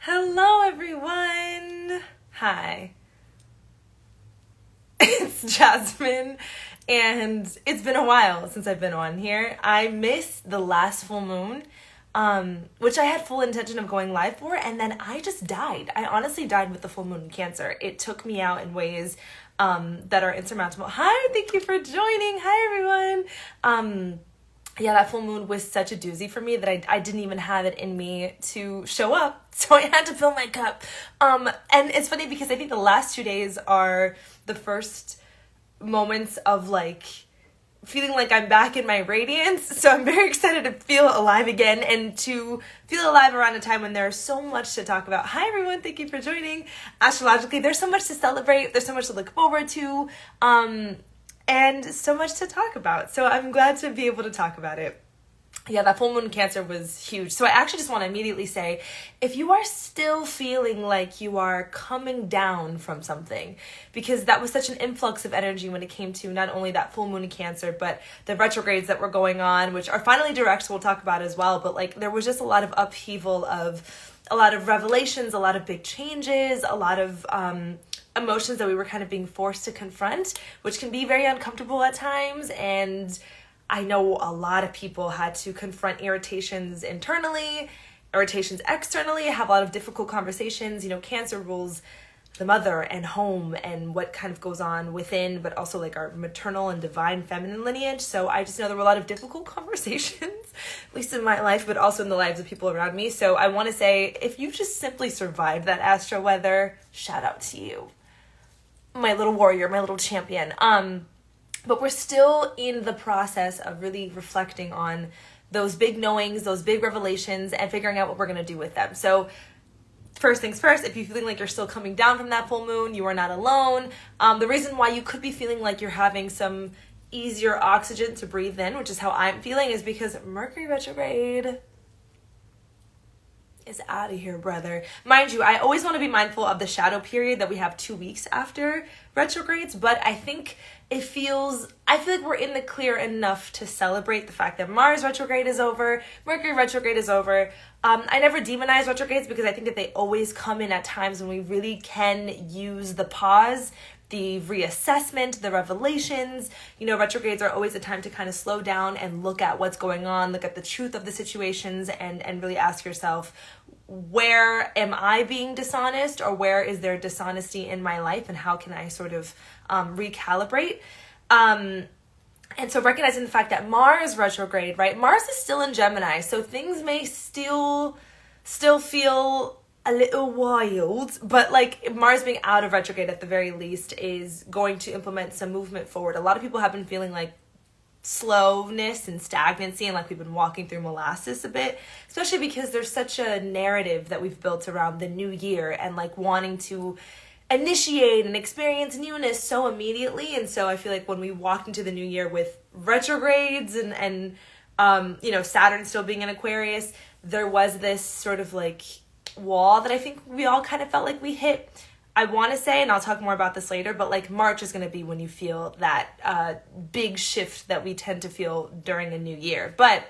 Hello, everyone. Hi. It's Jasmine, and it's been a while since I've been on here. I missed the last full moon, which I had full intention of going live for, and then I just died. I honestly died with the full moon in Cancer. It took me out in ways that are insurmountable. Hi, thank you for joining. Hi, everyone. Yeah, that full moon was such a doozy for me that I didn't even have it in me to show up. So I had to fill my cup. And it's funny because I think the last 2 days are the first moments of like feeling like I'm back in my radiance. So I'm very excited to feel alive again and to feel alive around a time when there's so much to talk about. Hi everyone, thank you for joining. Astrologically, there's so much to celebrate. There's so much to look forward to. And so much to talk about. So I'm glad to be able to talk about it. Yeah, that full moon in Cancer was huge. So I actually just want to immediately say, if you are still feeling like you are coming down from something, because that was such an influx of energy when it came to not only that full moon in Cancer, but the retrogrades that were going on, which are finally direct, so we'll talk about as well. But like there was just a lot of upheaval of a lot of revelations, a lot of big changes, a lot of emotions that we were kind of being forced to confront, which can be very uncomfortable at times. And I know a lot of people had to confront irritations internally, irritations externally, have a lot of difficult conversations. You know, Cancer rules the mother and home and what kind of goes on within, but also like our maternal and divine feminine lineage. So I just know there were a lot of difficult conversations, at least in my life, but also in the lives of people around me. So I want to say, if you just simply survived that astro weather, shout out to you. My little warrior, my little champion. But we're still in the process of really reflecting on those big knowings, those big revelations, and figuring out what we're going to do with them. So first things first, if you're feeling like you're still coming down from that full moon, you are not alone. The reason why you could be feeling like you're having some easier oxygen to breathe in, which is how I'm feeling, is because Mercury retrograde is out of here, brother. Mind you, I always want to be mindful of the shadow period that we have 2 weeks after retrogrades, but I think I feel like we're in the clear enough to celebrate the fact that Mars retrograde is over, Mercury retrograde is over. I never demonize retrogrades because I think that they always come in at times when we really can use the pause, the reassessment, the revelations. You know, retrogrades are always a time to kind of slow down and look at what's going on, look at the truth of the situations, and really ask yourself, where am I being dishonest, or where is there dishonesty in my life, and how can I sort of recalibrate? And so recognizing the fact that Mars retrograde, right? Mars is still in Gemini, so things may still feel a little wild, but like Mars being out of retrograde at the very least is going to implement some movement forward. A lot of people have been feeling like slowness and stagnancy and like we've been walking through molasses a bit, especially because there's such a narrative that we've built around the new year and like wanting to initiate and experience newness so immediately. And so I feel like when we walked into the new year with retrogrades and you know, Saturn still being in Aquarius, there was this sort of like wall that I think we all kind of felt like we hit. I want to say, and I'll talk more about this later, but like March is going to be when you feel that big shift that we tend to feel during a new year. But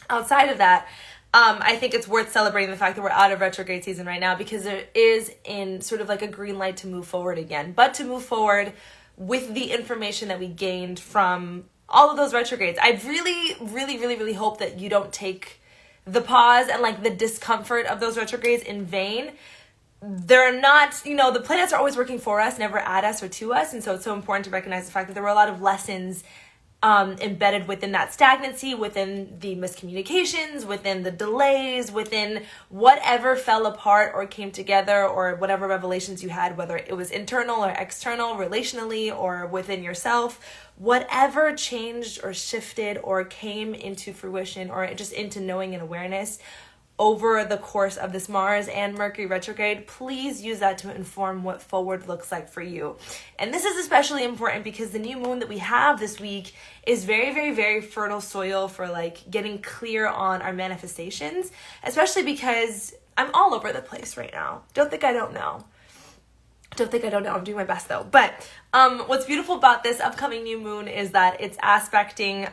outside of that, I think it's worth celebrating the fact that we're out of retrograde season right now, because it is in sort of like a green light to move forward again, but to move forward with the information that we gained from all of those retrogrades. I really hope that you don't take the pause and like the discomfort of those retrogrades in vain. They're not, you know, the planets are always working for us, never at us or to us. And so it's so important to recognize the fact that there were a lot of lessons embedded within that stagnancy, within the miscommunications, within the delays, within whatever fell apart or came together, or whatever revelations you had, whether it was internal or external, relationally or within yourself. Whatever changed or shifted or came into fruition or just into knowing and awareness over the course of this Mars and Mercury retrograde, please use that to inform what forward looks like for you. And this is especially important because the new moon that we have this week is very fertile soil for like getting clear on our manifestations, especially because I'm all over the place right now. Don't think I don't know. Don't think I don't know. I'm doing my best though. But what's beautiful about this upcoming new moon is that it's aspecting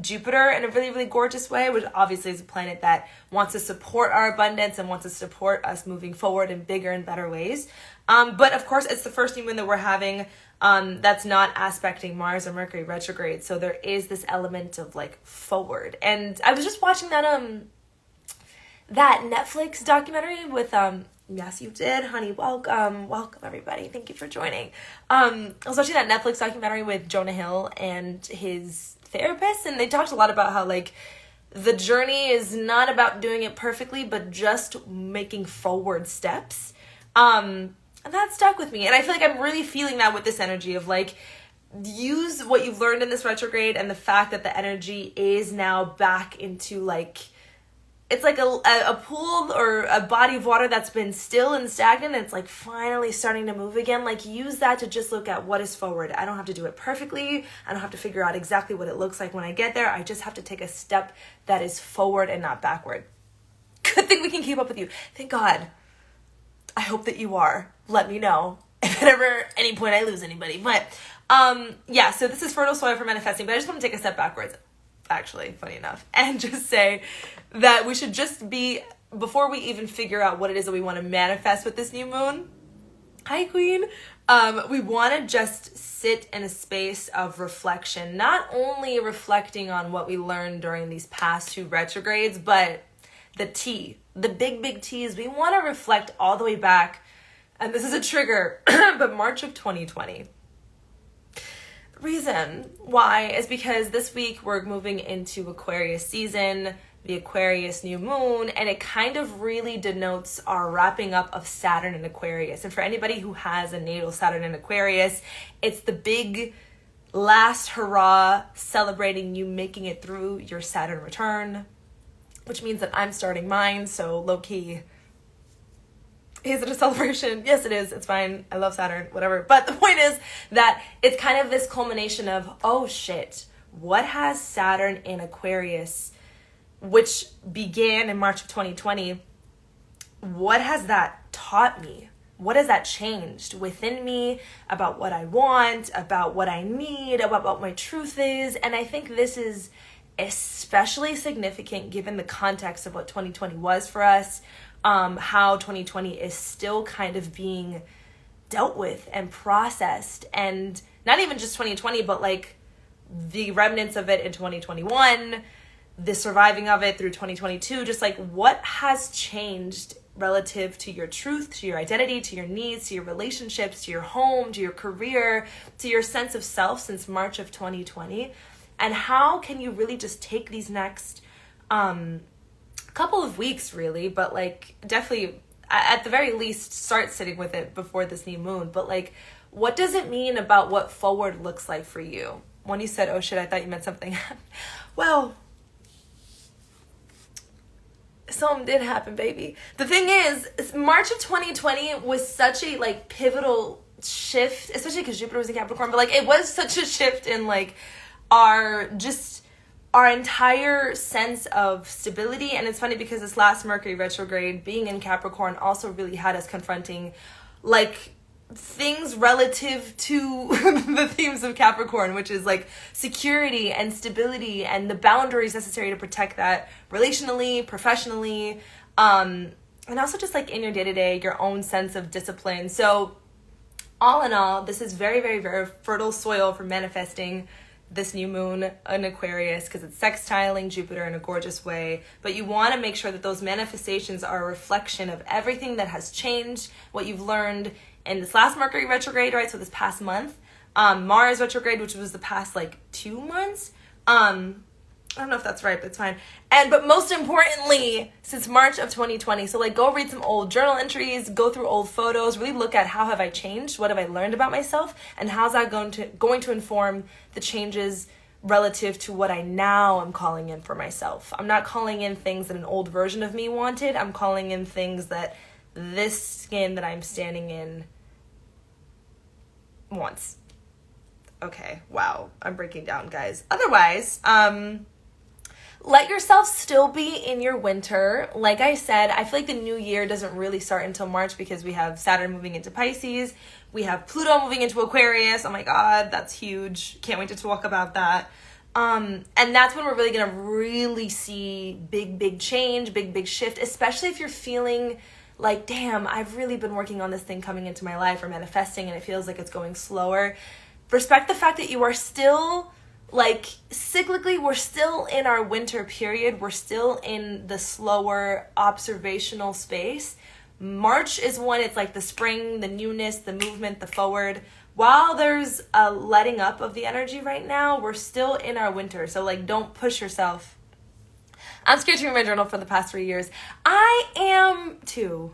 Jupiter in a really, really gorgeous way, which obviously is a planet that wants to support our abundance and wants to support us moving forward in bigger and better ways. But of course, it's the first new moon that we're having that's not aspecting Mars or Mercury retrograde. So there is this element of like forward. And I was just watching that Netflix documentary with yes, you did, honey. Welcome everybody. Thank you for joining. I was watching that Netflix documentary with Jonah Hill and his therapist, and they talked a lot about how like the journey is not about doing it perfectly, but just making forward steps. And that stuck with me, and I feel like I'm really feeling that with this energy of like, use what you've learned in this retrograde and the fact that the energy is now back into like, it's like a pool or a body of water that's been still and stagnant. And it's like finally starting to move again. Like use that to just look at what is forward. I don't have to do it perfectly. I don't have to figure out exactly what it looks like when I get there. I just have to take a step that is forward and not backward. Good thing we can keep up with you. Thank God. I hope that you are. Let me know if at ever any point I lose anybody. But yeah, so this is fertile soil for manifesting, but I just want to take a step backwards. Actually, funny enough, and just say that we should just be, before we even figure out what it is that we want to manifest with this new moon, hi queen, we want to just sit in a space of reflection, not only reflecting on what we learned during these past 2 retrogrades, but the big T's. We want to reflect all the way back, and this is a trigger, but March of 2020. Reason why is because this week we're moving into Aquarius season, the Aquarius new moon, and it kind of really denotes our wrapping up of Saturn in Aquarius. And for anybody who has a natal Saturn in Aquarius, it's the big last hurrah celebrating you making it through your Saturn return, which means that I'm starting mine, so low-key, is it a celebration? Yes, it is. It's fine. I love Saturn, whatever. But the point is that it's kind of this culmination of, oh shit, what has Saturn in Aquarius, which began in March of 2020, what has that taught me? What has that changed within me about what I want, about what I need, about what my truth is? And I think this is especially significant given the context of what 2020 was for us. How 2020 is still kind of being dealt with and processed, and not even just 2020, but like the remnants of it in 2021, the surviving of it through 2022, just like what has changed relative to your truth, to your identity, to your needs, to your relationships, to your home, to your career, to your sense of self since March of 2020, and how can you really just take these next couple of weeks really, but like definitely at the very least start sitting with it before this new moon. But like, what does it mean about what forward looks like for you? When you said, oh shit, I thought you meant something. Well, something did happen, baby. The thing is March of 2020 was such a like pivotal shift, especially because Jupiter was in Capricorn, but like it was such a shift in like our entire sense of stability. And it's funny because this last Mercury retrograde being in Capricorn also really had us confronting like things relative to the themes of Capricorn, which is like security and stability and the boundaries necessary to protect that relationally, professionally, and also just like in your day-to-day, your own sense of discipline. So all in all, this is very, very, very fertile soil for manifesting this new moon in Aquarius, because it's sextiling Jupiter in a gorgeous way. But you want to make sure that those manifestations are a reflection of everything that has changed, what you've learned in this last Mercury retrograde, right? So this past month, Mars retrograde, which was the past like 2 months. I don't know if that's right, but it's fine. But most importantly, since March of 2020, so like go read some old journal entries, go through old photos, really look at how have I changed, what have I learned about myself, and how's that going to inform the changes relative to what I now am calling in for myself. I'm not calling in things that an old version of me wanted. I'm calling in things that this skin that I'm standing in wants. Okay, wow, I'm breaking down, guys. Otherwise, let yourself still be in your winter. Like I said, I feel like the new year doesn't really start until March because we have Saturn moving into Pisces. We have Pluto moving into Aquarius. Oh my God, that's huge. Can't wait to talk about that. And that's when we're really going to really see big change, big shift, especially if you're feeling like, damn, I've really been working on this thing coming into my life or manifesting and it feels like it's going slower. Respect the fact that you are still, like, cyclically, we're still in our winter period. We're still in the slower observational space. March is when it's like the spring, the newness, the movement, the forward. While there's a letting up of the energy right now, we're still in our winter. So, like, don't push yourself. I'm scared to read my journal for the past 3 years. I am too.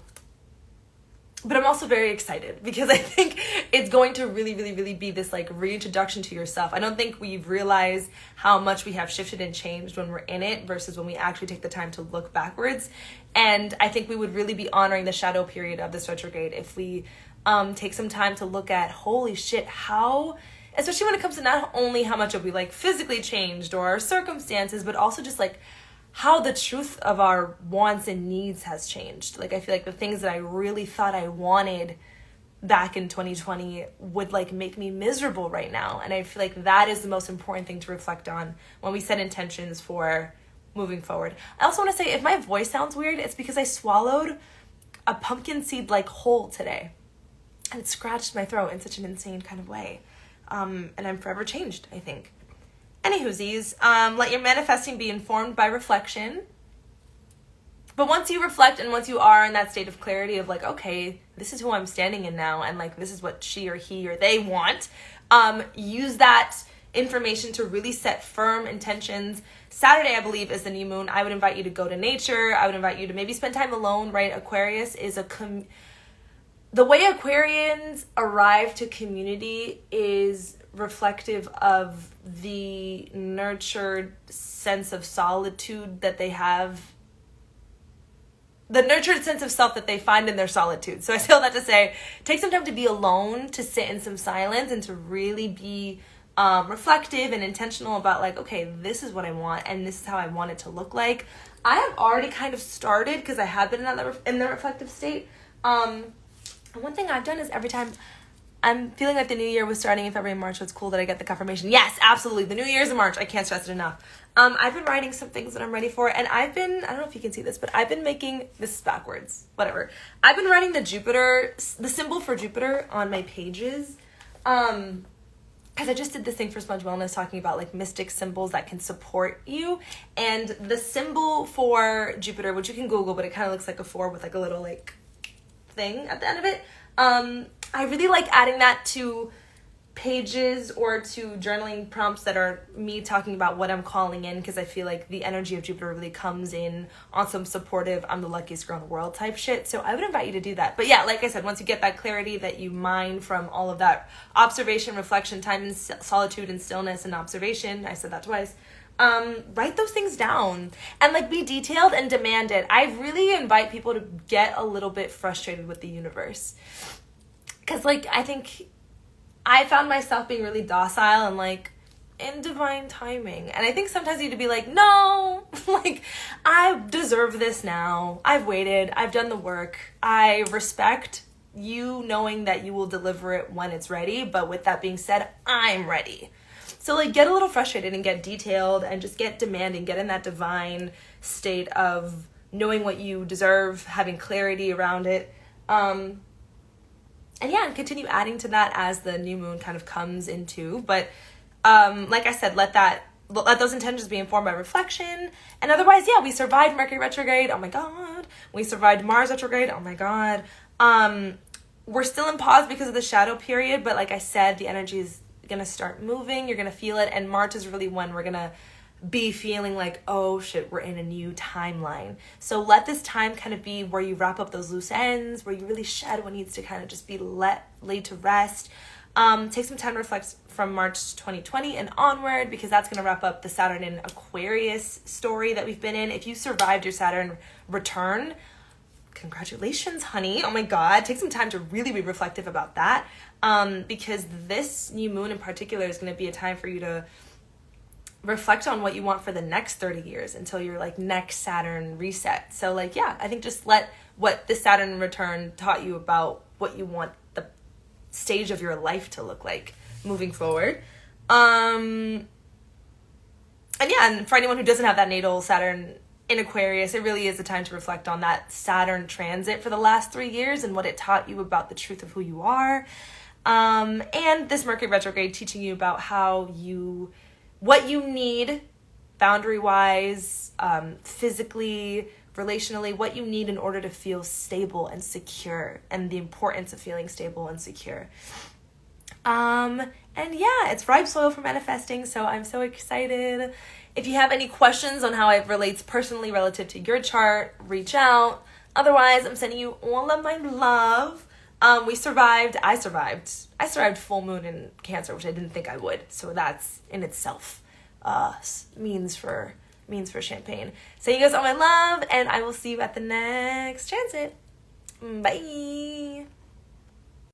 But I'm also very excited because I think it's going to really be this like reintroduction to yourself. I don't think we've realized how much we have shifted and changed when we're in it versus when we actually take the time to look backwards. And I think we would really be honoring the shadow period of this retrograde if we take some time to look at, holy shit, how, especially when it comes to not only how much have we like physically changed or our circumstances, but also just like how the truth of our wants and needs has changed. Like, I feel like the things that I really thought I wanted back in 2020 would like make me miserable right now. And I feel like that is the most important thing to reflect on when we set intentions for moving forward. I also want to say, if my voice sounds weird, it's because I swallowed a pumpkin seed like whole today. And it scratched my throat in such an insane kind of way. And I'm forever changed, I think. Anywhoosies, let your manifesting be informed by reflection. But once you reflect and once you are in that state of clarity of like, okay, this is who I'm standing in now, and like this is what she or he or they want, use that information to really set firm intentions. Saturday, I believe, is the new moon. I would invite you to go to nature. I would invite you to maybe spend time alone, right? Aquarius is the way Aquarians arrive to community is reflective of the nurtured sense of solitude that they have, the nurtured sense of self that they find in their solitude. So I say all that to say, take some time to be alone, to sit in some silence, and to really be reflective and intentional about like, okay, this is what I want, and this is how I want it to look like. I have already kind of started because I have been in the reflective state. One thing I've done is every time I'm feeling like the new year was starting in February and March, so it's cool that I get the confirmation. Yes, absolutely. The new year's in March. I can't stress it enough. I've been writing some things that I'm ready for, and I don't know if you can see this, but I've been making, this is backwards, whatever. I've been writing the symbol for Jupiter on my pages, because I just did this thing for Sponge Wellness talking about like mystic symbols that can support you, and the symbol for Jupiter, which you can Google, but it kind of looks like a 4 with like a little like thing at the end of it. I really like adding that to pages or to journaling prompts that are me talking about what I'm calling in, because I feel like the energy of Jupiter really comes in on some supportive, I'm the luckiest girl in the world type shit. So I would invite you to do that. But yeah, like I said, once you get that clarity that you mine from all of that observation, reflection, time in solitude and stillness and observation, I said that twice, write those things down and like be detailed and demand it. I really invite people to get a little bit frustrated with the universe. Because, like, I think I found myself being really docile and, like, in divine timing. And I think sometimes you need to be like, no, like, I deserve this now. I've waited. I've done the work. I respect you knowing that you will deliver it when it's ready. But with that being said, I'm ready. So, like, get a little frustrated and get detailed and just get demanding. Get in that divine state of knowing what you deserve, having clarity around it. And yeah, and continue adding to that as the new moon kind of comes into. But like I said, let those intentions be informed by reflection. And otherwise, yeah, we survived Mercury retrograde. Oh my God. We survived Mars retrograde. Oh my God. We're still in pause because of the shadow period. But like I said, the energy is going to start moving. You're going to feel it. And March is really when we're going to be feeling like, oh shit, we're in a new timeline. So let this time kind of be where you wrap up those loose ends, where you really shed what needs to kind of just be laid to rest. Take some time to reflect from March 2020 and onward, because that's going to wrap up the Saturn in Aquarius story that we've been in. If you survived your Saturn return, congratulations, honey. Oh my God. Take some time to really be reflective about that, because this new moon in particular is going to be a time for you to reflect on what you want for the next 30 years until your like next Saturn reset. So like, yeah, I think just let what the Saturn return taught you about what you want the stage of your life to look like moving forward. And yeah, and for anyone who doesn't have that natal Saturn in Aquarius, it really is a time to reflect on that Saturn transit for the last 3 years and what it taught you about the truth of who you are. And this Mercury retrograde teaching you about what you need boundary-wise, physically, relationally, what you need in order to feel stable and secure, and the importance of feeling stable and secure. And yeah, it's ripe soil for manifesting, so I'm so excited. If you have any questions on how it relates personally relative to your chart, reach out. Otherwise, I'm sending you all of my love. I survived full moon in Cancer, which I didn't think I would. So that's in itself means for champagne. So you guys all my love, and I will see you at the next transit. Bye.